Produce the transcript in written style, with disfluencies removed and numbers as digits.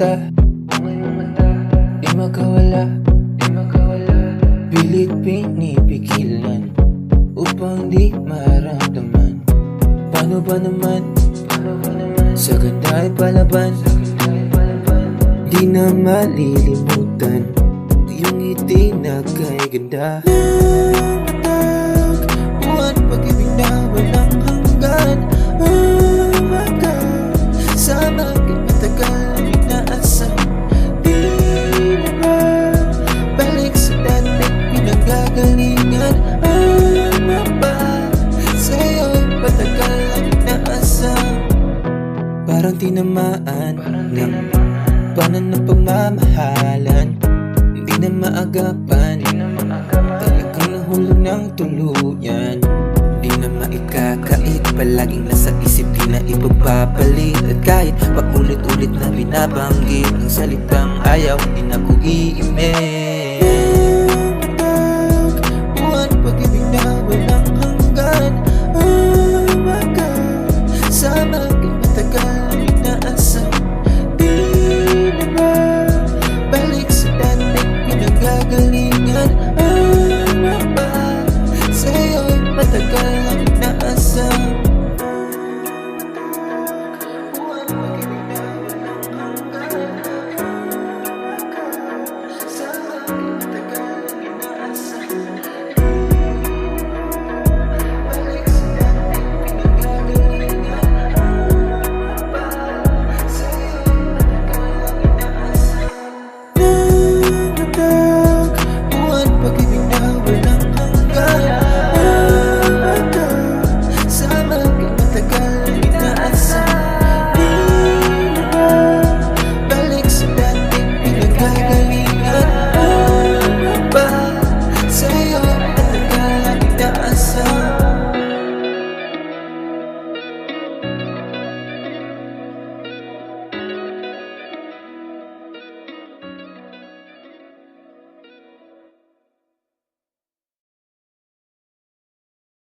mata, di makawala, pilit pinipigilan upang di maramdaman. Paano ba naman, sa ganda ay palaban, di na malilimutan yung ngiti na kay ganda. Buwan pag-ibig na walang hanggan. Oh my God, sa akin matagal ang inaasam. Di na ba balik sa dating pinagagalingan? Ano ba sa'yo'y matagal ang inaasam? Parang tinamaan ng panan ng pagmamahalan, hindi na maagapan, talagang nahulog ng tuluyan. Di na maikakait, palaging nasa isip, di na ipagpapalit. At kahit paulit-ulit na binabanggit ang salitang ayaw, di na ko iimit.